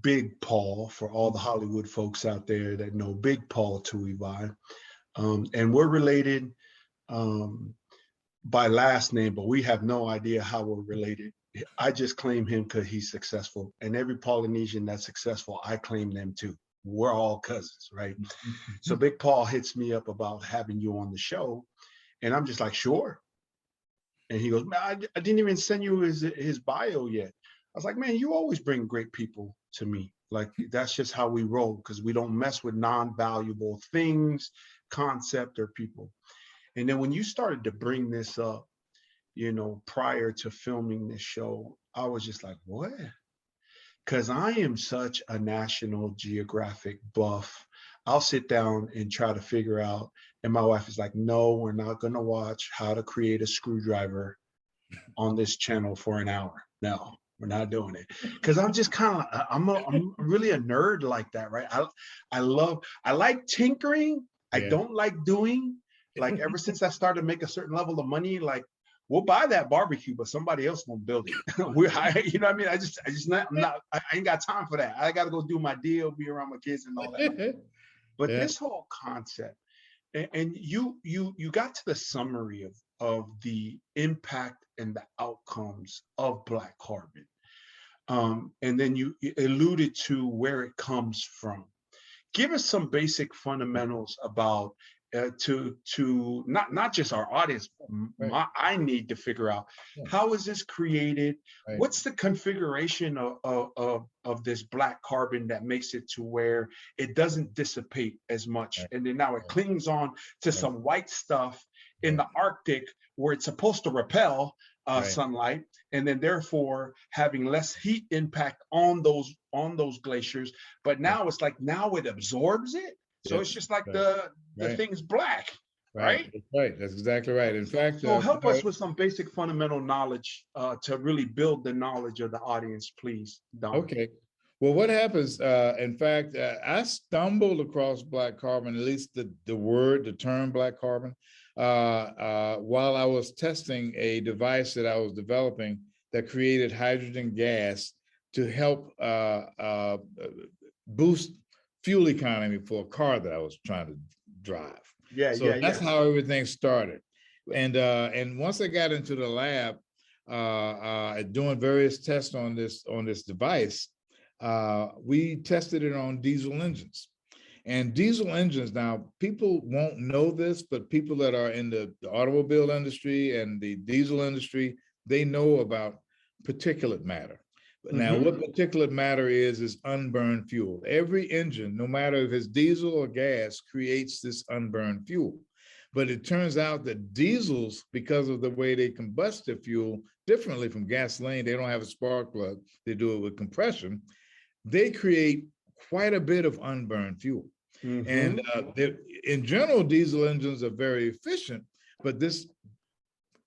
Big Paul, for all the Hollywood folks out there that know Big Paul Tuivai, and we're related by last name, but we have no idea how we're related. I just claim him because he's successful, and every Polynesian that's successful, I claim them too. We're all cousins, right? So Big Paul hits me up about having you on the show, and I'm just like, sure. And he goes, man, I didn't even send you his bio yet. I was like, man, you always bring great people to me. Like, that's just how we roll, because we don't mess with non-valuable things, concept, or people. And then when you started to bring this up, prior to filming this show, I was just like, what? Because I am such a National Geographic buff. I'll sit down and try to figure out, and my wife is like, no, we're not going to watch how to create a screwdriver on this channel for an hour. No, we're not doing it. Because I'm just kind of, I'm really a nerd like that, right? I like tinkering. I don't like doing. Like, ever since I started to make a certain level of money, like, we'll buy that barbecue, but somebody else won't build it. You know what I mean? I ain't got time for that. I got to go do my deal, be around my kids and all that. But this whole concept, and you got to the summary of the impact and the outcomes of black carbon. And then you alluded to where it comes from. Give us some basic fundamentals about to not just our audience. I need to figure out, how is this created? What's the configuration of this black carbon that makes it to where it doesn't dissipate as much, and then now it clings on to some white stuff in the Arctic where it's supposed to repel sunlight, and then therefore having less heat impact on those glaciers. But now it's like, now it absorbs it. So it's just like the thing's black, right? That's right. That's exactly right. In fact, so help us with some basic fundamental knowledge to really build the knowledge of the audience, please, Don. Okay. Well, what happens, in fact, I stumbled across black carbon, at least the term black carbon, while I was testing a device that I was developing that created hydrogen gas to help boost fuel economy for a car that I was trying to drive. Yeah, So that's how everything started. And once I got into the lab, doing various tests on this device, we tested it on diesel engines. And diesel engines, now people won't know this, but people that are in the automobile industry and the diesel industry, they know about particulate matter. But now what particulate matter is unburned fuel. Every engine, no matter if it's diesel or gas, creates this unburned fuel. But it turns out that diesels, because of the way they combust their fuel differently from gasoline, they don't have a spark plug, they do it with compression, they create quite a bit of unburned fuel. And in general, diesel engines are very efficient, but this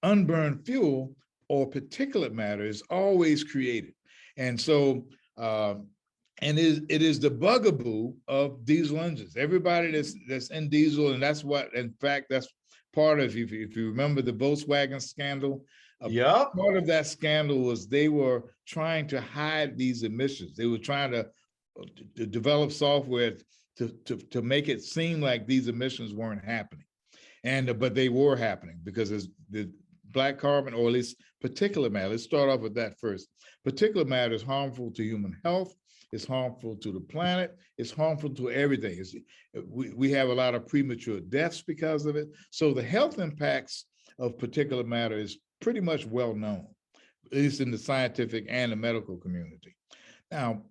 unburned fuel or particulate matter is always created. And so, and it is the bugaboo of diesel engines. Everybody that's in diesel, and that's what, in fact, that's part of, if you remember the Volkswagen scandal, part of that scandal was they were trying to hide these emissions. They were trying to develop software to make it seem like these emissions weren't happening. But they were happening because the black carbon, or at least particulate matter, let's start off with that first. Particulate matter is harmful to human health, it's harmful to the planet, it's harmful to everything. We have a lot of premature deaths because of it. So the health impacts of particulate matter is pretty much well known, at least in the scientific and the medical community. Now,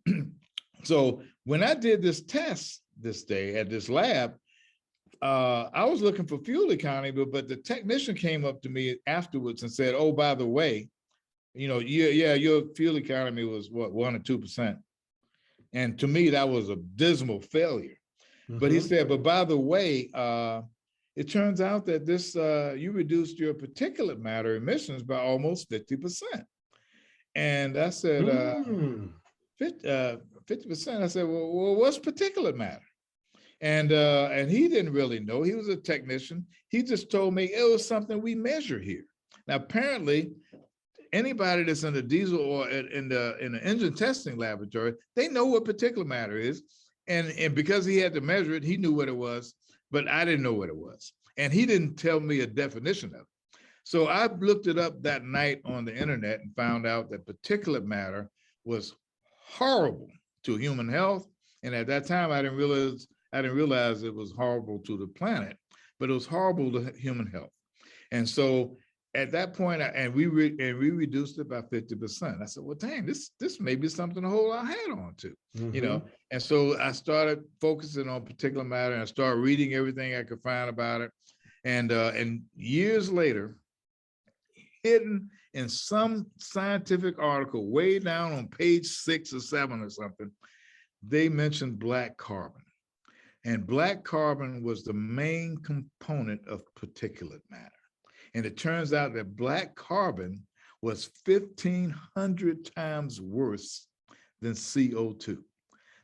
so when I did this test this day at this lab, I was looking for fuel economy, but the technician came up to me afterwards and said, "Oh, by the way, your fuel economy was what, 1 or 2%." And to me, that was a dismal failure. But he said, "But by the way, it turns out that you reduced your particulate matter emissions by almost 50%. And I said, 50%. I said, well, what's particulate matter? And he didn't really know. He was a technician. He just told me it was something we measure here. Now, apparently, anybody that's in the diesel or in the engine testing laboratory, they know what particulate matter is. And because he had to measure it, he knew what it was, but I didn't know what it was. And he didn't tell me a definition of it. So I looked it up that night on the internet and found out that particulate matter was horrible to human health. And at that time, I didn't realize it was horrible to the planet, but it was horrible to human health. And so at that point, we reduced it by 50%. I said, well, dang, this may be something to hold our hat on to, you know? And so I started focusing on particulate matter, and I started reading everything I could find about it. And years later, hidden in some scientific article way down on page 6 or 7 or something, they mentioned black carbon. And black carbon was the main component of particulate matter. And it turns out that black carbon was 1,500 times worse than CO2.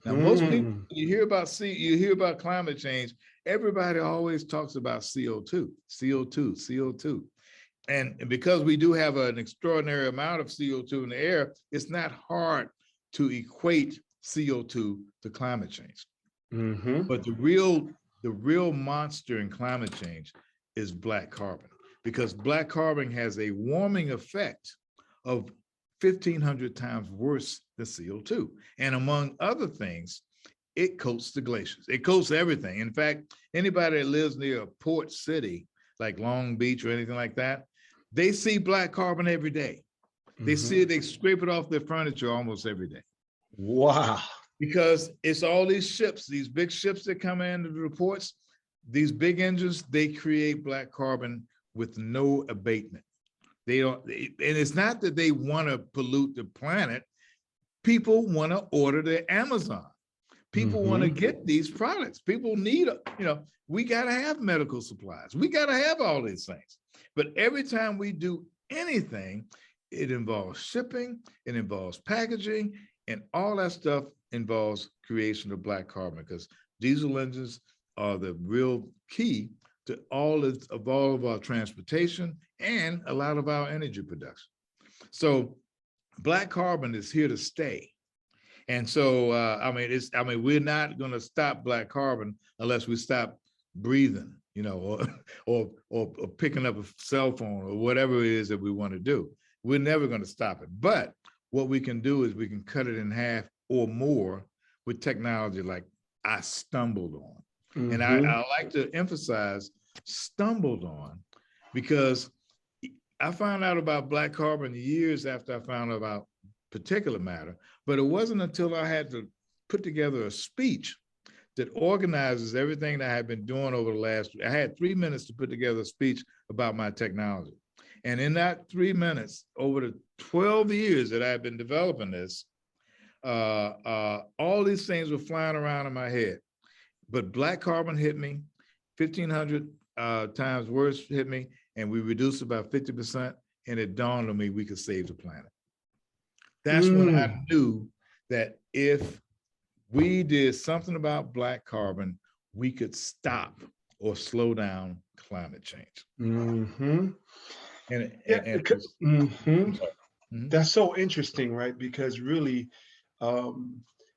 Now, most people, you hear about climate change, everybody always talks about CO2. And because we do have an extraordinary amount of CO2 in the air, it's not hard to equate CO2 to climate change. But the real monster in climate change is black carbon, because black carbon has a warming effect of 1,500 times worse than CO2. And among other things, it coats the glaciers. It coats everything. In fact, anybody that lives near a port city, like Long Beach or anything like that, they see black carbon every day. They see it, they scrape it off their furniture almost every day. Wow. Because it's all these ships, these big ships that come into the ports, these big engines, they create black carbon with no abatement. They don't, and it's not that they want to pollute the planet. People want to order the Amazon. People want to get these products. People need, we got to have medical supplies. We got to have all these things. But every time we do anything, it involves shipping, it involves packaging, and all that stuff involves creation of black carbon, because diesel engines are the real key to all of our transportation and a lot of our energy production. So black carbon is here to stay. And so, I mean, we're not going to stop black carbon unless we stop breathing, you know, or picking up a cell phone or whatever it is that we want to do. We're never going to stop it. But what we can do is we can cut it in half or more with technology like I stumbled on. Mm-hmm. And I like to emphasize stumbled on, because I found out about black carbon years after I found out about particulate matter, but it wasn't until I had to put together a speech that organizes everything that I had been doing over the last, I had 3 minutes to put together a speech about my technology. And in that 3 minutes, over the 12 years that I had been developing this, all these things were flying around in my head. But black carbon hit me, 1,500 times worse hit me, and we reduced about 50%, and it dawned on me we could save the planet. That's when I knew that if we did something about black carbon, we could stop or slow down climate change. Mm-hmm. That's so interesting, right? Because really,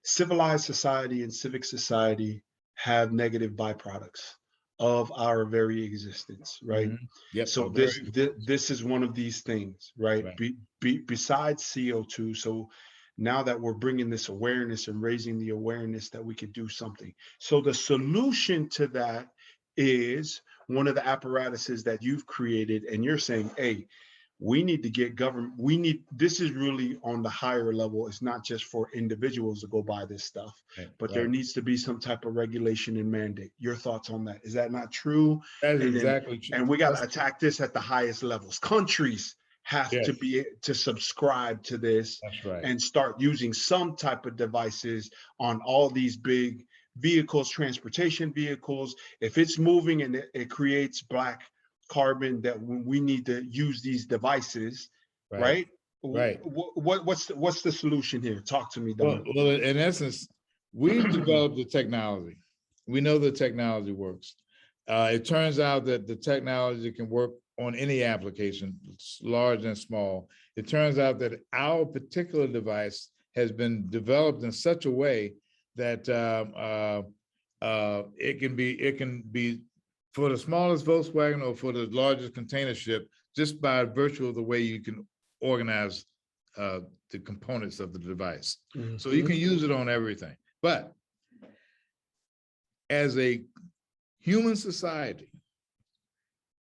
civilized society and civic society have negative byproducts of our very existence, right? Yep. So this is one of these things, right? Besides CO2. So now that we're bringing this awareness and raising the awareness that we could do something. So the solution to that is one of the apparatuses that you've created, and you're saying, hey, we need to get government, this is really on the higher level. It's not just for individuals to go buy this stuff, but there needs to be some type of regulation and mandate. Your thoughts on that? Is that not true? That is exactly true. And we got to attack this at the highest levels. Countries have to be to subscribe to this. That's right. And start using some type of devices on all these big vehicles, transportation vehicles. If it's moving and it creates black carbon, that we need to use these devices, right? What's the solution here? Talk to me, Don. Well, in essence, we've developed the technology. We know the technology works. It turns out that the technology can work on any application, large and small. It turns out that our particular device has been developed in such a way that it can be for the smallest Volkswagen or for the largest container ship, just by virtue of the way you can organize the components of the device. So you can use it on everything. But as a human society,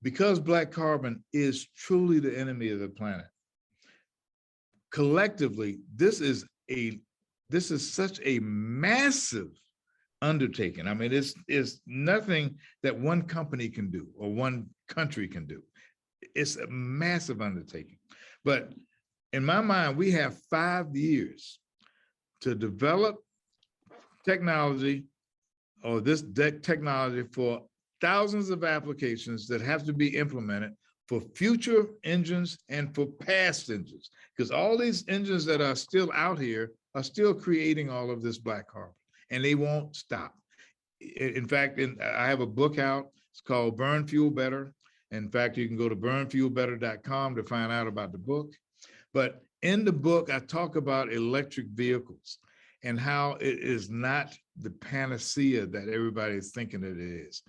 because black carbon is truly the enemy of the planet, collectively, this is such a massive undertaking. I mean, it's nothing that one company can do or one country can do. It's a massive undertaking. But in my mind, we have 5 years to develop technology, or this technology, for thousands of applications that have to be implemented for future engines and for past engines, because all these engines that are still out here are still creating all of this black carbon, and they won't stop. In fact, I have a book out. It's called Burn Fuel Better. In fact, you can go to burnfuelbetter.com to find out about the book. But in the book, I talk about electric vehicles and how it is not the panacea that everybody is thinking it is.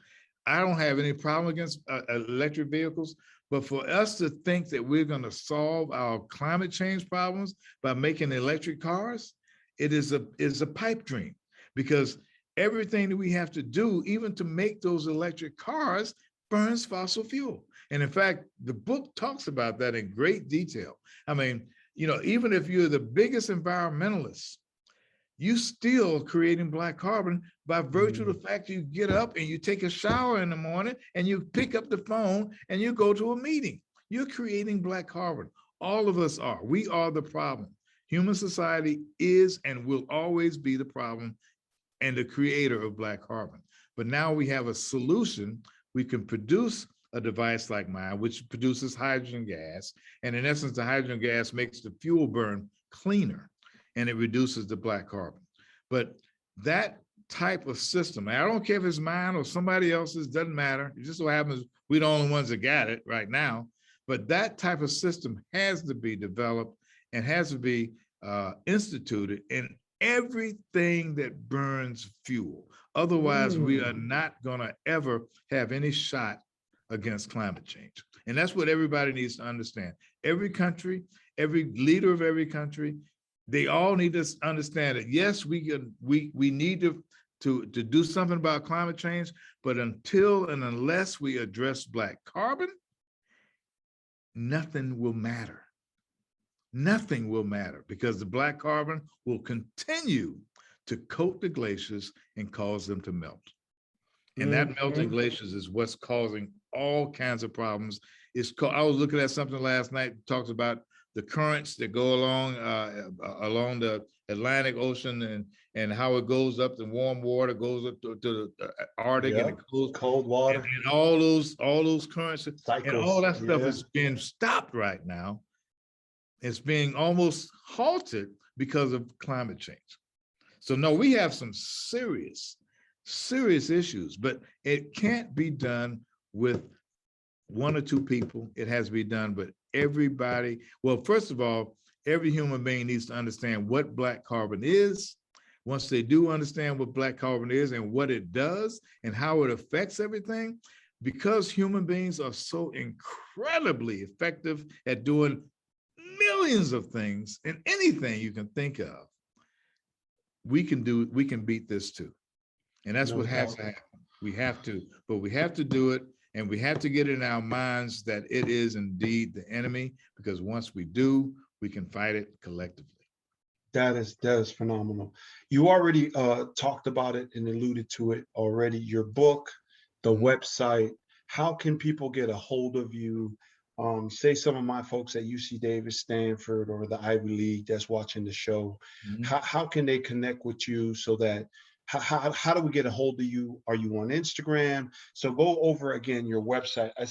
I don't have any problem against electric vehicles, but for us to think that we're going to solve our climate change problems by making electric cars, it is a pipe dream, because everything that we have to do, even to make those electric cars, burns fossil fuel. And in fact, the book talks about that in great detail. I mean, you know, even if you're the biggest environmentalist, you still creating black carbon by virtue of the fact you get up and you take a shower in the morning and you pick up the phone and you go to a meeting. You're creating black carbon. All of us are. We are the problem. Human society is and will always be the problem and the creator of black carbon. But now we have a solution. We can produce a device like mine, which produces hydrogen gas. And in essence, the hydrogen gas makes the fuel burn cleaner, and it reduces the black carbon. But that type of system, I don't care if it's mine or somebody else's, doesn't matter. It just so happens we're the only ones that got it right now. But that type of system has to be developed and has to be instituted in everything that burns fuel. Otherwise, we are not going to ever have any shot against climate change. And that's what everybody needs to understand. Every country, every leader of every country, they all need to understand that, yes, we need to do something about climate change, but until and unless we address black carbon, nothing will matter. Nothing will matter, because the black carbon will continue to coat the glaciers and cause them to melt. And that melting glaciers is what's causing all kinds of problems. I was looking at something last night, talks about the currents that go along the Atlantic Ocean, and how it goes up, the warm water goes up to the Arctic, and it cold water, and all those currents cycles, and all that stuff is being stopped right now. It's being almost halted because of climate change. So no, we have some serious issues, but it can't be done with one or two people. It has to be done, but everybody. Well, first of all, every human being needs to understand what black carbon is. Once they do understand what black carbon is and what it does and how it affects everything, because human beings are so incredibly effective at doing millions of things and anything you can think of, we can beat this too. And that's what has to happen. We have to do it, and we have to get in our minds that it is indeed the enemy, because once we do, we can fight it collectively. That is phenomenal. You already talked about it and alluded to it already. Your book, the website, how can people get a hold of you? Say some of my folks at UC Davis, Stanford, or the Ivy League that's watching the show, how can they connect with you, so that how do we get a hold of you? Are you on Instagram? So go over again your website. I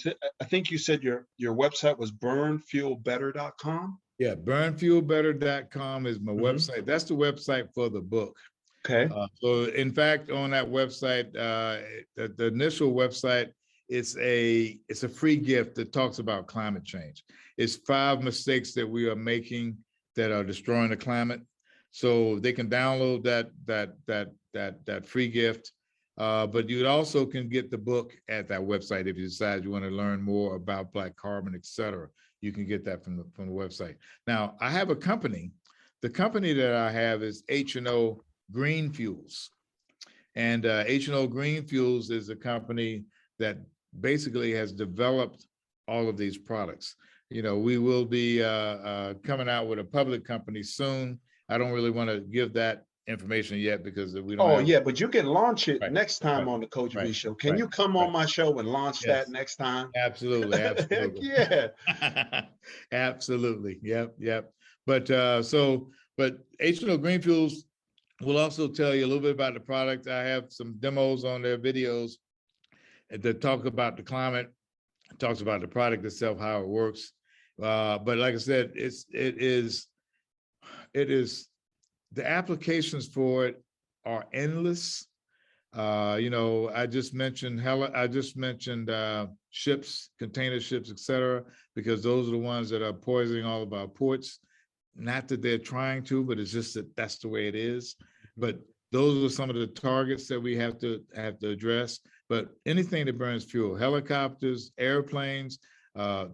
think you said your website was burnfuelbetter.com. Yeah, burnfuelbetter.com is my website. That's the website for the book. Okay. So in fact, on that website, the initial website, it's a free gift that talks about climate change. It's 5 mistakes that we are making that are destroying the climate. So they can download that free gift. But you also can get the book at that website if you decide you want to learn more about black carbon, et cetera. You can get that from the website. Now, I have a company. The company that I have is H&O Green Fuels. And H&O Green Fuels is a company that basically has developed all of these products. You know, we will be coming out with a public company soon. I don't really want to give that information yet because we don't. Yeah, but you can launch it next time on the Coach V Show. Can you come on my show and launch that next time? Absolutely, absolutely. Yeah. Absolutely. Yep. But but H&O Green Fuels will also tell you a little bit about the product. I have some demos on their videos that talk about the climate, talks about the product itself, how it works. But like I said, it is the applications for it are endless. You know, I just mentioned ships, container ships, et cetera, because those are the ones that are poisoning all of our ports. Not that they're trying to, but it's just that that's the way it is. But those are some of the targets that we have to address. But anything that burns fuel, helicopters, airplanes,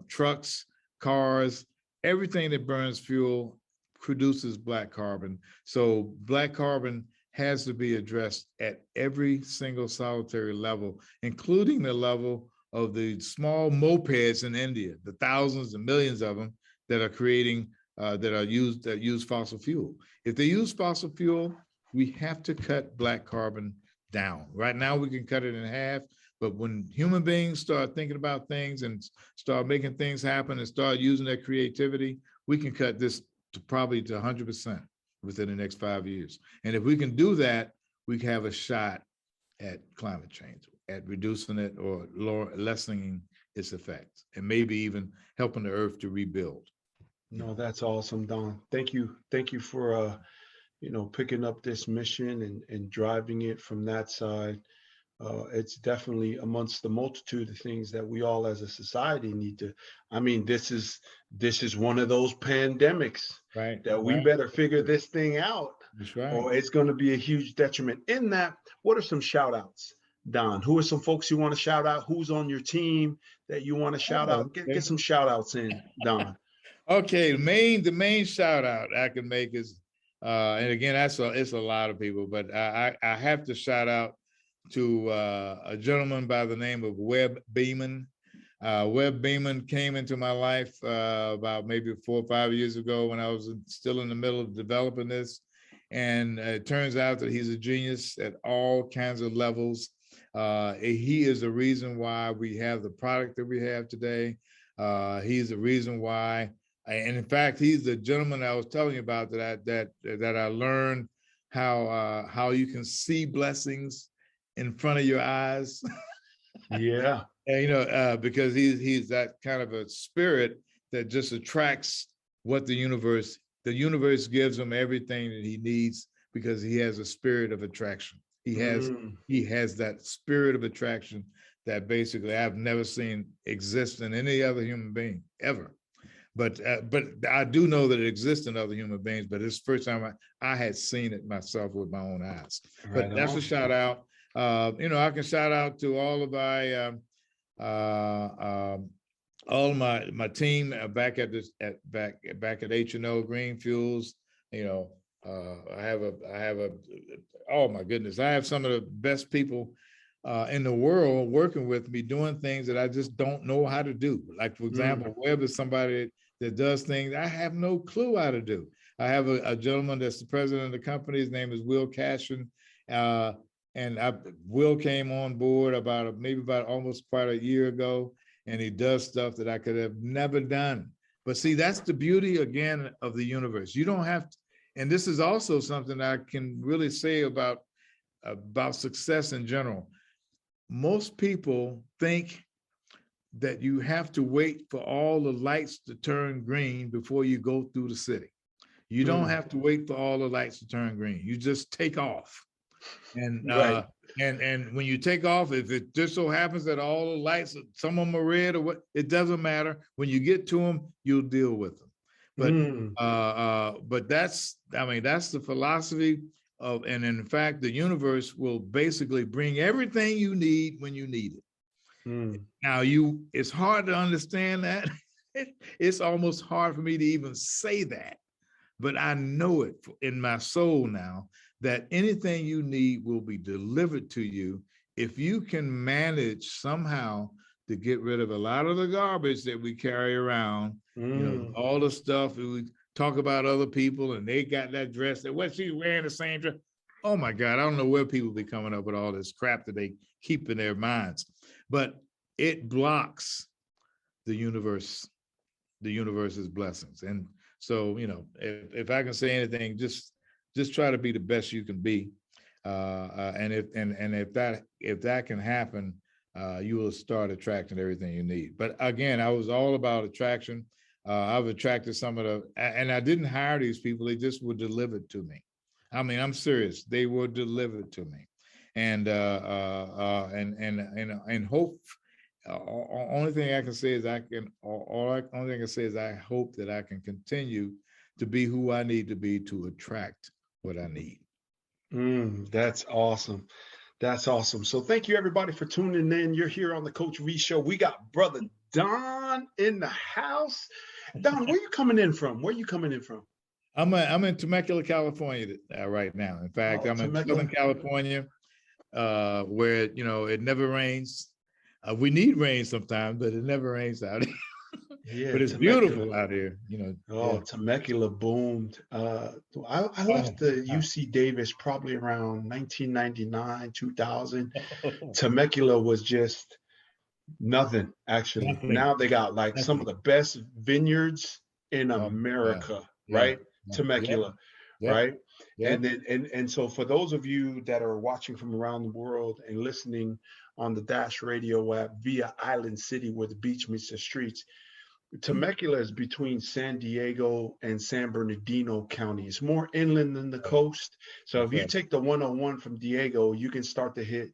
trucks, cars, everything that burns fuel produces black carbon. So black carbon has to be addressed at every single solitary level, including the level of the small mopeds in India, the thousands and millions of them that are creating, that use fossil fuel. If they use fossil fuel, we have to cut black carbon down. Right now we can cut it in half, but when human beings start thinking about things and start making things happen and start using their creativity, we can cut this probably to 100% within the next 5 years. And if we can do that, we can have a shot at climate change, at reducing it or lessening its effects, and maybe even helping the earth to rebuild. No, that's awesome, Don. Thank you for picking up this mission and driving it from that side. It's definitely amongst the multitude of things that we all as a society need to. I mean, this is one of those pandemics that we better figure this thing out. That's right. or it's going to be a huge detriment. In that, what are some shout outs, Don? Who are some folks you want to shout out? Who's on your team that you want to shout Oh, out? Get okay. some shout outs in, Don. Okay, the main shout out I can make is, and again, it's a lot of people, but I have to shout out to a gentleman by the name of Webb Beeman. Webb Beeman came into my life about maybe 4 or 5 years ago when I was still in the middle of developing this. And it turns out that he's a genius at all kinds of levels. He is the reason why we have the product that we have today. He's the reason why, and in fact, he's the gentleman I was telling you about that I learned how you can see blessings in front of your eyes. Yeah. And, because he's that kind of a spirit that just attracts what the universe gives him everything that he needs, because he has a spirit of attraction. He has that spirit of attraction that basically I've never seen exist in any other human being ever. But I do know that it exists in other human beings, but it's the first time I had seen it myself with my own eyes. Right But that's on. a shout out. I can shout out to all of my all my team back at H&O Green Fuels. I have oh my goodness, I have some of the best people in the world working with me, doing things that I just don't know how to do. Like, for example, Webb is somebody that does things I have no clue how to do. I have a gentleman that's the president of the company. His name is Will Cashin. Will came on board about almost quite a year ago, and he does stuff that I could have never done. But see, that's the beauty again of the universe. You don't have to, and this is also something I can really say about success in general. Most people think that you have to wait for all the lights to turn green before you go through the city. You don't have to wait for all the lights to turn green. You just take off. And Right. And when you take off, if it just so happens that all the lights, some of them are red or what, it doesn't matter. When you get to them, you'll deal with them. But that's the philosophy of, and in fact, the universe will basically bring everything you need when you need it. Now, it's hard to understand that. It's almost hard for me to even say that, but I know it in my soul now that anything you need will be delivered to you if you can manage somehow to get rid of a lot of the garbage that we carry around. All the stuff we talk about other people and they got that dress that what she's wearing the same dress. Oh my God, I don't know where people be coming up with all this crap that they keep in their minds, but it blocks the universe's blessings. And so, if I can say anything, just try to be the best you can be. And if that can happen, you will start attracting everything you need. But again, I was all about attraction. I've attracted some of and I didn't hire these people. They just were delivered to me. I mean, I'm serious. They were delivered to me. And hope. Only thing I can say is only thing I can say is I hope that I can continue to be who I need to be to attract what I need. That's awesome. That's awesome. So thank you everybody for tuning in. You're here on the Coach V Show. We got brother Don in the house. Don, where you coming in from? I'm in Temecula, California right now. In fact, I'm in Southern California, where it never rains. We need rain sometimes, but it never rains out here. Yeah, but it's Temecula. Beautiful out here, Temecula boomed. I left the UC Davis probably around 1999, 2000. Temecula was just nothing, actually. Now they got like some of the best vineyards in America, right? Temecula, right? And then and so for those of you that are watching from around the world and listening on the Dash Radio app via Island City, where the beach meets the streets, Temecula is between San Diego and San Bernardino County. It's more inland than the coast. So if you take the 101 from Diego, you can start to hit,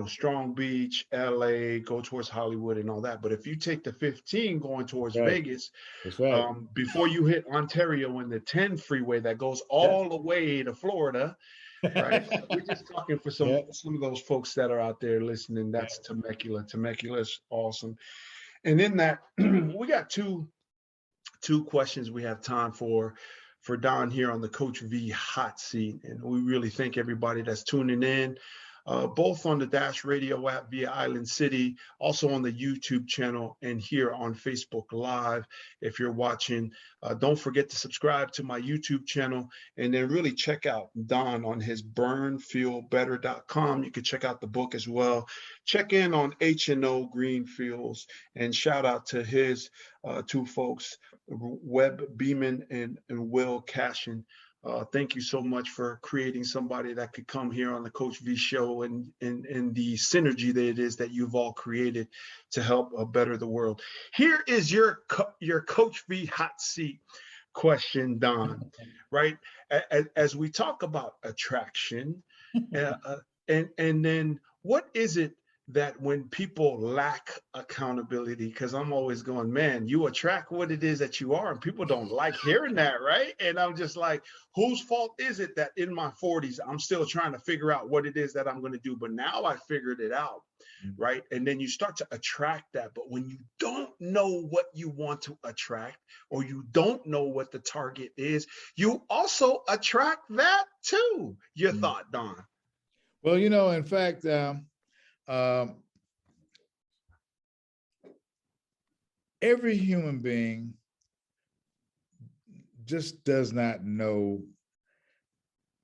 Strong Beach, LA, go towards Hollywood and all that. But if you take the 15 going towards Right. Vegas, That's right. before you hit Ontario and the 10 freeway that goes all the way to Florida, right? So we're just talking for some of those folks that are out there listening. That's Temecula. Temecula is awesome. And in that, we got two questions we have time for Don here on the Coach V hot seat. And we really thank everybody that's tuning in, both on the Dash Radio app via Island City, also on the YouTube channel, and here on Facebook Live. If you're watching, don't forget to subscribe to my YouTube channel, and then really check out Don on his burnfeelbetter.com. You can check out the book as well. Check in on H&O Greenfields, and shout out to his two folks, Webb Beeman and Will Cashin. Thank you so much for creating somebody that could come here on the Coach V show and the synergy that it is that you've all created to help better the world. Here is your Coach V hot seat question, Don, right? As we talk about attraction, and then what is it that when people lack accountability, because I'm always going, man, you attract what it is that you are, and people don't like hearing that, right? And I'm just like, whose fault is it that in my 40s, I'm still trying to figure out what it is that I'm going to do, but now I figured it out, right? And then you start to attract that, but when you don't know what you want to attract, or you don't know what the target is, you also attract that too. Your thought, Don? Well, in fact, every human being just does not know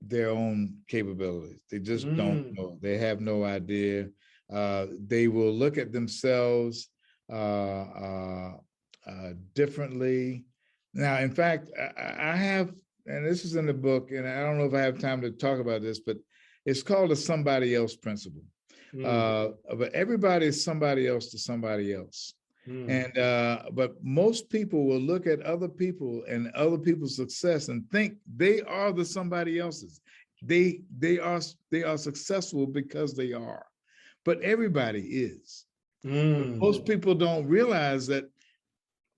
their own capabilities. They just don't know. They have no idea. They will look at themselves differently. Now, in fact, I have, and this is in the book, and I don't know if I have time to talk about this, but it's called the somebody else principle. But everybody is somebody else to somebody else. And but most people will look at other people and other people's success and think they are the somebody else's. They are successful because they are, but everybody is. But most people don't realize that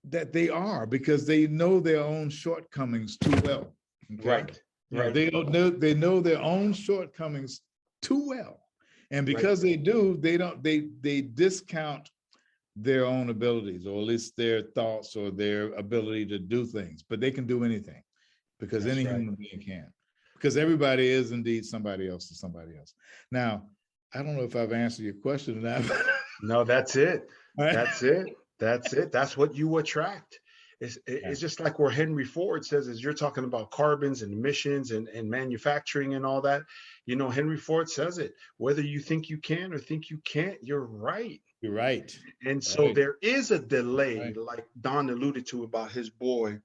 they are, because they know their own shortcomings too well. Okay? Right. They know their own shortcomings too well. And because they do, they discount their own abilities, or at least their thoughts or their ability to do things. But they can do anything, because any human being can. Because everybody is indeed somebody else to somebody else. Now, I don't know if I've answered your question or not. No, that's it. That's it. That's it. That's what you attract. It's just like where Henry Ford says, as you're talking about carbons and emissions and manufacturing and all that, Henry Ford says it, whether you think you can or think you can't, you're right. You're right. And so there is a delay, like Don alluded to about his boy,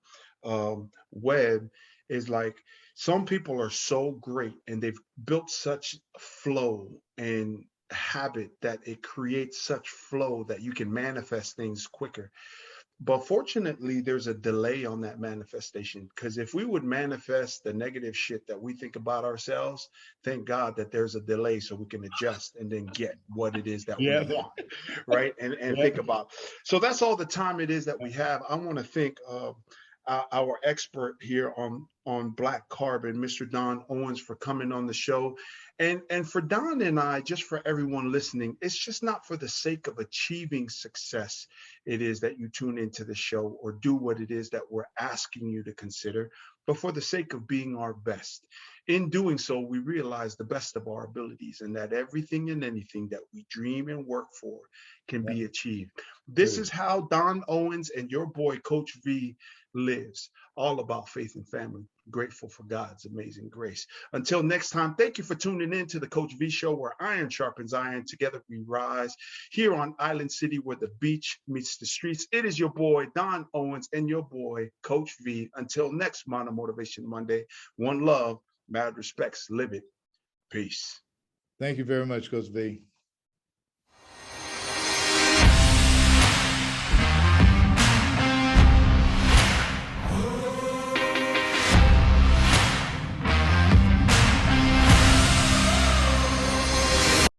Webb, is like, some people are so great and they've built such flow and habit that it creates such flow that you can manifest things quicker. But fortunately, there's a delay on that manifestation, because if we would manifest the negative shit that we think about ourselves, thank God that there's a delay so we can adjust and then get what it is that we want, right? And think about. So that's all the time it is that we have. I want to thank our expert here on Black Carbon, Mr. Don Owens, for coming on the show. And for Don and I, just for everyone listening, it's just not for the sake of achieving success it is that you tune into the show or do what it is that we're asking you to consider, but for the sake of being our best. In doing so, we realize the best of our abilities, and that everything and anything that we dream and work for can be achieved. This is how Don Owens and your boy, Coach V, lives, all about faith and family. Grateful for God's amazing grace. Until next time, thank you for tuning in to the Coach V Show, where iron sharpens iron. Together we rise, here on Island City, where the beach meets the streets. It is your boy, Don Owens, and your boy, Coach V. Until next Mono Motivation Monday, one love, mad respects, live it. Peace. Thank you very much, Coach V.